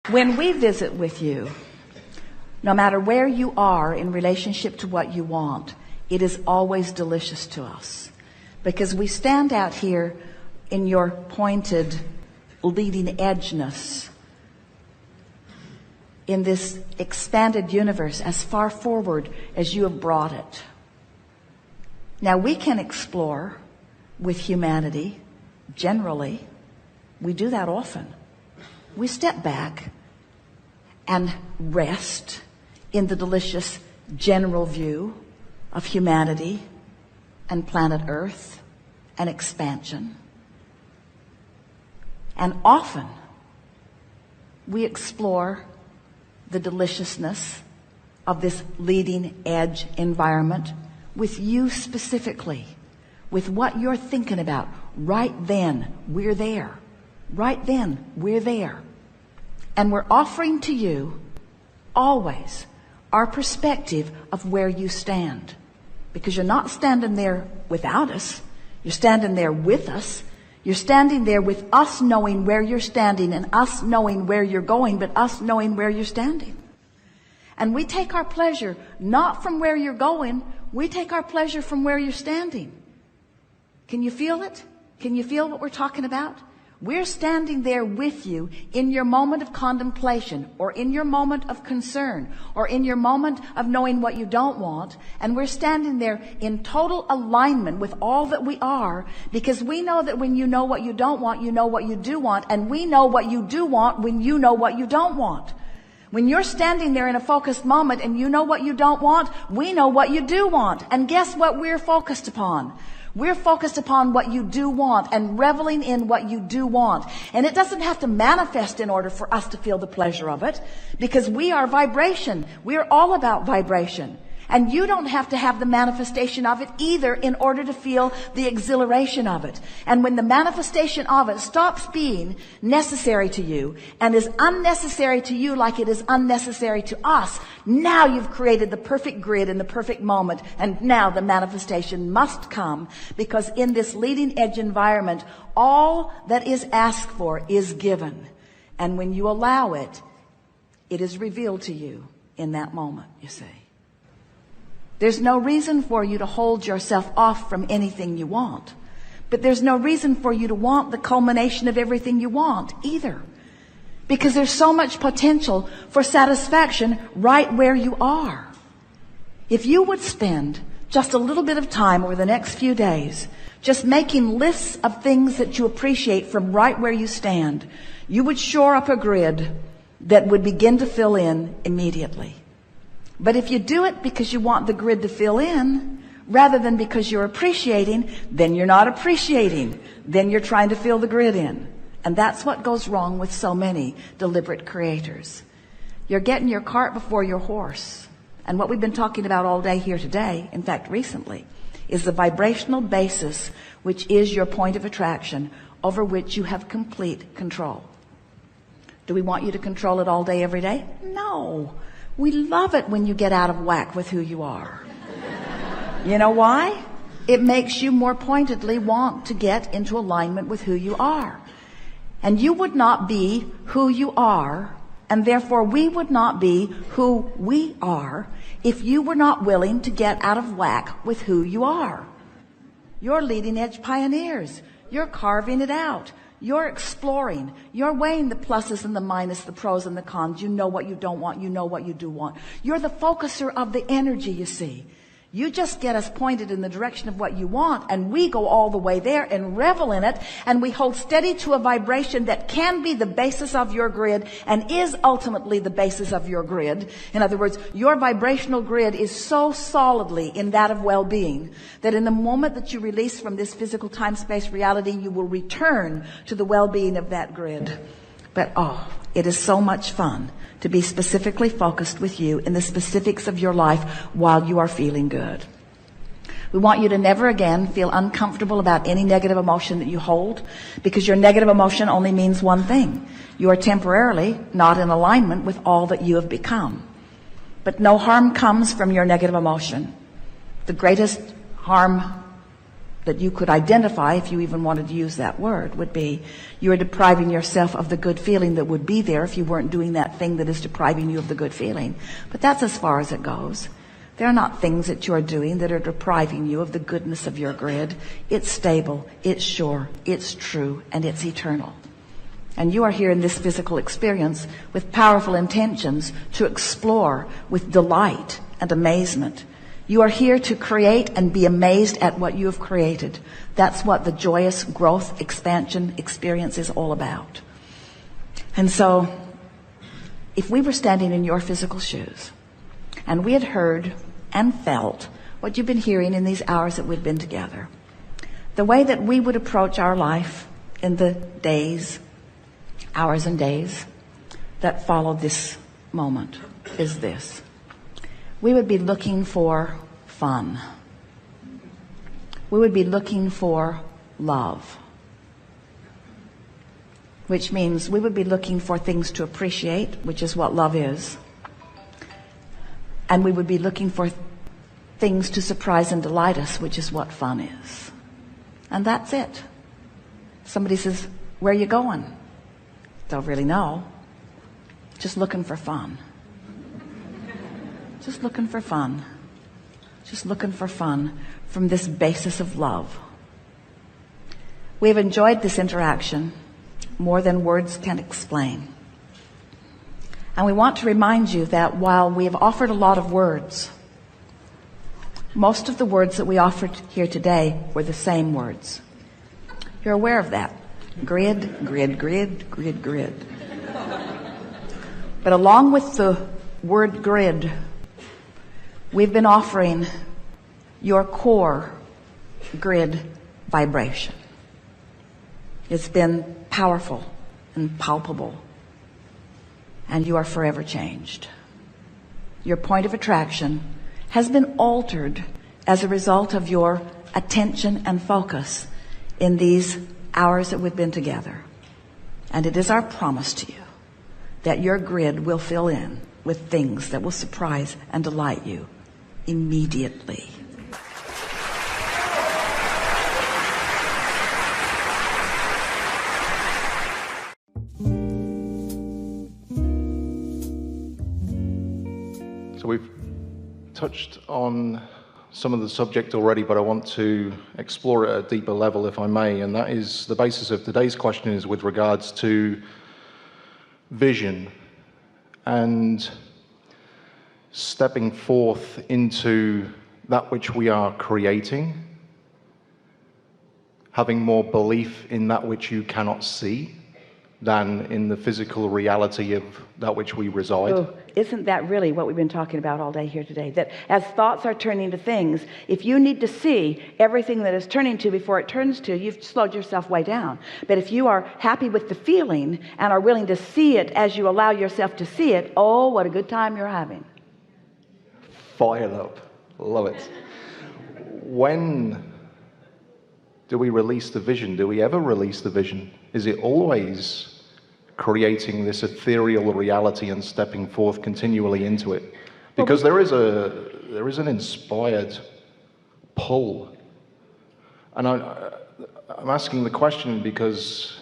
When we visit with you, no matter where you are in relationship to what you want, it is always delicious to us, because we stand out here in your pointed leading edgeness in this expanded universe as far forward as you have brought it. Now we can explore with humanity generally. We do that often. We step back and rest in the delicious general view of humanity and planet Earth and expansion. And often we explore the deliciousness of this leading edge environment with you specifically, with what you're thinking about. Right then, we're there. Right then, we're there. And we're offering to you always our perspective of where you stand. Because you're not standing there without us. You're standing there with us. You're standing there with us knowing where you're standing and us knowing where you're going, but us knowing where you're standing. And we take our pleasure not from where you're going. We take our pleasure from where you're standing. Can you feel it? Can you feel what we're talking about? We're standing there with you in your moment of contemplation, or in your moment of concern, or in your moment of knowing what you don't want. And we're standing there in total alignment with all that we are, because we know that when you know what you don't want, you know what you do want. And we know what you do want when you know what you don't want. When you're standing there in a focused moment and you know what you don't want, we know what you do want. And guess what we're focused upon? We're focused upon what you do want and reveling in what you do want. And it doesn't have to manifest in order for us to feel the pleasure of it, because we are vibration. We're all about vibration. And you don't have to have the manifestation of it either in order to feel the exhilaration of it. And when the manifestation of it stops being necessary to you and is unnecessary to you like it is unnecessary to us, now you've created the perfect grid in the perfect moment. And now the manifestation must come, because in this leading edge environment, all that is asked for is given. And when you allow it, it is revealed to you in that moment, you see. There's no reason for you to hold yourself off from anything you want. But there's no reason for you to want the culmination of everything you want either. Because there's so much potential for satisfaction right where you are. If you would spend just a little bit of time over the next few days just making lists of things that you appreciate from right where you stand, you would shore up a grid that would begin to fill in immediately. But if you do it because you want the grid to fill in, rather than because you're appreciating, then you're not appreciating. Then you're trying to fill the grid in. And that's what goes wrong with so many deliberate creators. You're getting your cart before your horse. And what we've been talking about all day here today, in fact recently, is the vibrational basis, which is your point of attraction, over which you have complete control. Do we want you to control it all day, every day? No. We love it when you get out of whack with who you are. You know why? It makes you more pointedly want to get into alignment with who you are. And you would not be who you are, and therefore we would not be who we are, if you were not willing to get out of whack with who you are. You're leading edge pioneers. You're carving it out. You're exploring. You're weighing the pluses and the minuses, the pros and the cons. You know what you don't want. You know what you do want. You're the focuser of the energy, you see. You just get us pointed in the direction of what you want, and we go all the way there and revel in it, and we hold steady to a vibration that can be the basis of your grid and is ultimately the basis of your grid. In other words, your vibrational grid is so solidly in that of well-being that in the moment that you release from this physical time-space reality, you will return to the well-being of that grid. But it is so much fun to be specifically focused with you in the specifics of your life while you are feeling good. We want you to never again feel uncomfortable about any negative emotion that you hold, because your negative emotion only means one thing. You are temporarily not in alignment with all that you have become. But no harm comes from your negative emotion. The greatest harm that you could identify, if you even wanted to use that word, would be you are depriving yourself of the good feeling that would be there if you weren't doing that thing that is depriving you of the good feeling. But that's as far as it goes. There are not things that you are doing that are depriving you of the goodness of your grid. It's stable, it's sure, it's true, and it's eternal. And you are here in this physical experience with powerful intentions to explore with delight and amazement. You are here to create and be amazed at what you have created. That's what the joyous growth, expansion experience is all about. And so, if we were standing in your physical shoes, and we had heard and felt what you've been hearing in these hours that we've been together, the way that we would approach our life in the days, hours and days that follow this moment is this. We would be looking for fun. We would be looking for love, which means we would be looking for things to appreciate, which is what love is. And we would be looking for things to surprise and delight us, which is what fun is. And that's it. Somebody says, where are you going? Don't really know. Just looking for fun. Just looking for fun. Just looking for fun from this basis of love. We've enjoyed this interaction more than words can explain. And we want to remind you that while we have offered a lot of words, most of the words that we offered here today were the same words. You're aware of that. Grid, grid, grid, grid, grid. But along with the word grid, we've been offering your core grid vibration. It's been powerful and palpable, and you are forever changed. Your point of attraction has been altered as a result of your attention and focus in these hours that we've been together. And it is our promise to you that your grid will fill in with things that will surprise and delight you immediately. So we've touched on some of the subject already, but I want to explore it at a deeper level, if I may, and that is the basis of today's question is with regards to vision and stepping forth into that which we are creating, having more belief in that which you cannot see than in the physical reality of that which we reside. Oh, isn't that really what we've been talking about all day here today? That as thoughts are turning to things, if you need to see everything that is turning to before it turns to, you've slowed yourself way down. But if you are happy with the feeling and are willing to see it as you allow yourself to see it, oh, what a good time you're having. Fired up. Love it. When do we release the vision? Do we ever release the vision? Is it always creating this ethereal reality and stepping forth continually into it? Because there is an inspired pull. And I'm asking the question because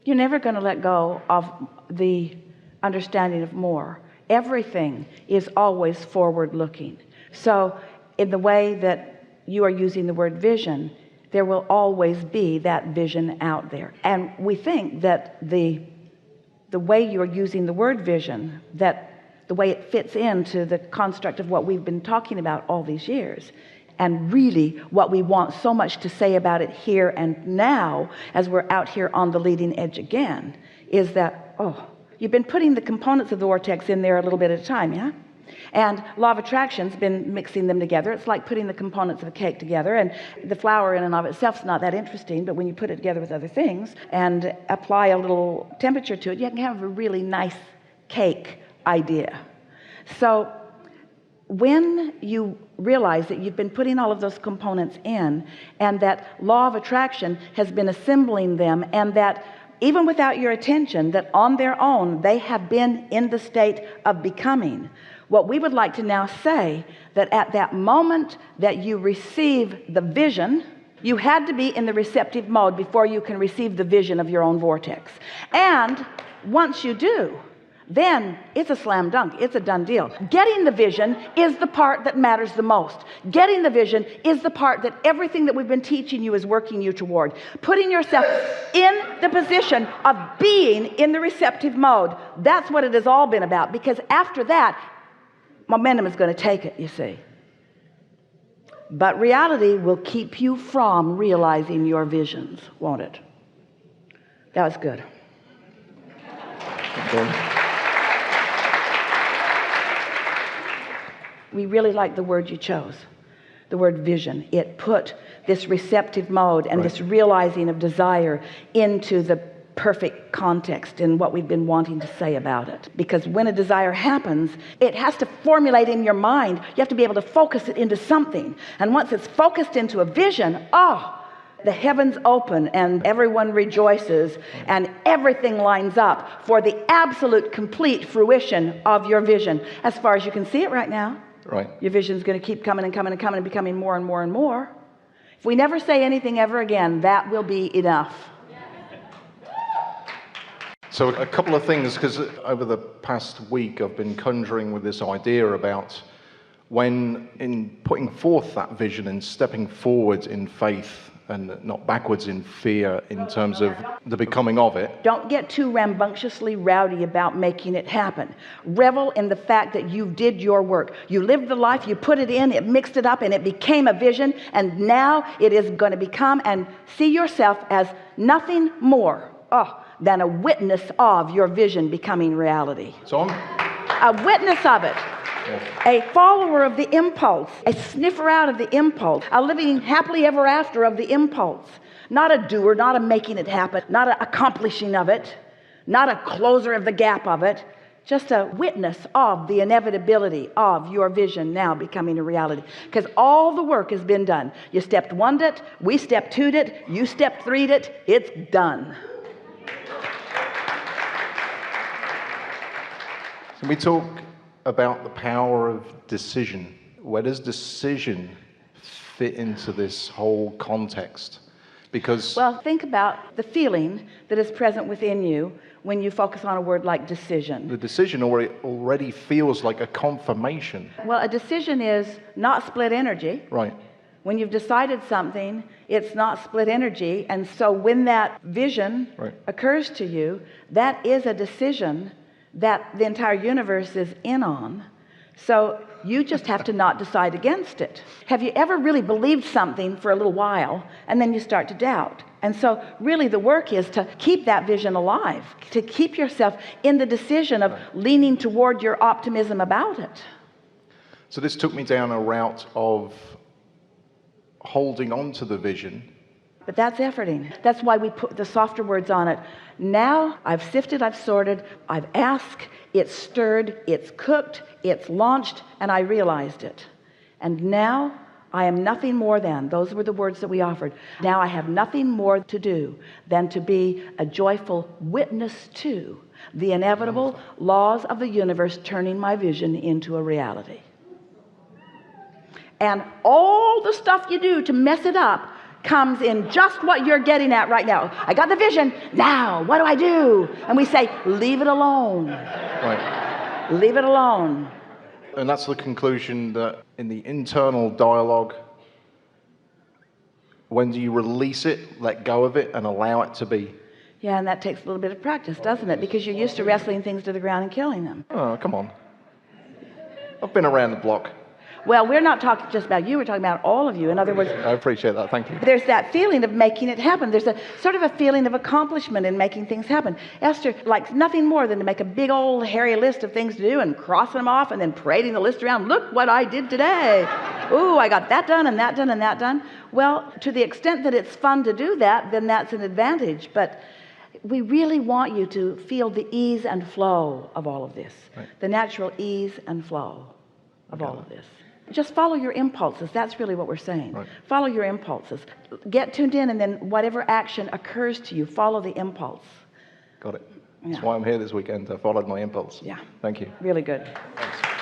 you're never going to let go of the understanding of more. Everything is always forward looking. So in the way that you are using the word vision, there will always be that vision out there. And we think that the way you're using the word vision, that the way it fits into the construct of what we've been talking about all these years, and really what we want so much to say about it here and now as we're out here on the leading edge again, is that, oh, you've been putting the components of the vortex in there a little bit at a time, yeah? And law of attraction's been mixing them together. It's like putting the components of a cake together, and the flour in and of itself is not that interesting, but when you put it together with other things and apply a little temperature to it, you can have a really nice cake idea. So when you realize that you've been putting all of those components in, and that law of attraction has been assembling them, and that even without your attention, that on their own they have been in the state of becoming, What we would like to now say, that at that moment that you receive the vision, you had to be in the receptive mode before you can receive the vision of your own vortex. And once you do, then it's a slam dunk. It's a done deal. Getting the vision is the part that matters the most. Getting the vision is the part that everything that we've been teaching you is working you toward. Putting yourself in the position of being in the receptive mode. That's what it has all been about, because after that, momentum is going to take it, you see. But reality will keep you from realizing your visions, won't it? That was good. We really like the word you chose, the word vision. It put this receptive mode and this realizing of desire into the perfect context in what we've been wanting to say about it. Because when a desire happens, it has to formulate in your mind. You have to be able to focus it into something. And once it's focused into a vision, the heavens open and everyone rejoices and everything lines up for the absolute complete fruition of your vision. As far as you can see it right now. Right. Your vision is going to keep coming and coming and coming and becoming more and more and more. If we never say anything ever again, that will be enough. So a couple of things, because over the past week I've been conjuring with this idea about when in putting forth that vision and stepping forward in faith and not backwards in fear in terms of the becoming of it. Don't get too rambunctiously rowdy about making it happen. Revel in the fact that you did your work. You lived the life, you put it in, it mixed it up, and it became a vision, and now it is going to become, and see yourself as nothing more than a witness of your vision becoming reality. So a witness of it. A follower of the impulse, a sniffer out of the impulse, a living happily ever after of the impulse. Not a doer, not a making it happen, not an accomplishing of it, not a closer of the gap of it, just a witness of the inevitability of your vision now becoming a reality. Because all the work has been done. You stepped 1'd it, we stepped 2'd it, you stepped 3'd it, it's done. Can we talk about the power of decision? Where does decision fit into this whole context? Because well, think about the feeling that is present within you when you focus on a word like decision. The decision already feels like a confirmation. Well, a decision is not split energy. Right. When you've decided something, it's not split energy. And so when that vision occurs to you, that is a decision that the entire universe is in on. So you just have to not decide against it. Have you ever really believed something for a little while and then you start to doubt? And so really the work is to keep that vision alive, to keep yourself in the decision of leaning toward your optimism about it. So this took me down a route of holding on to the vision. But that's efforting. That's why we put the softer words on it. Now I've sifted, I've sorted, I've asked, it's stirred, it's cooked, it's launched, and I realized it. And now I am nothing more than, those were the words that we offered. Now I have nothing more to do than to be a joyful witness to the inevitable laws of the universe turning my vision into a reality. And all the stuff you do to mess it up comes in just what you're getting at right now. I got the vision. Now, what do I do? And we say, leave it alone. Right. Leave it alone. And that's the conclusion, that in the internal dialogue, when do you release it, let go of it, and allow it to be? Yeah, and that takes a little bit of practice, doesn't it? Because you're used to wrestling things to the ground and killing them. Oh, come on. I've been around the block. Well, we're not talking just about you, we're talking about all of you. In other words, I appreciate that, thank you. There's that feeling of making it happen. There's a sort of a feeling of accomplishment in making things happen. Esther likes nothing more than to make a big old hairy list of things to do and crossing them off and then parading the list around. Look what I did today. Ooh, I got that done and that done and that done. Well, to the extent that it's fun to do that, then that's an advantage. But we really want you to feel the ease and flow of all of this. Right. The natural ease and flow of all of this. Just follow your impulses. That's really what we're saying. Right. Follow your impulses. Get tuned in, and then whatever action occurs to you, follow the impulse. Got it. That's why I'm here this weekend. I followed my impulse. Yeah. Thank you. Really good. Thanks.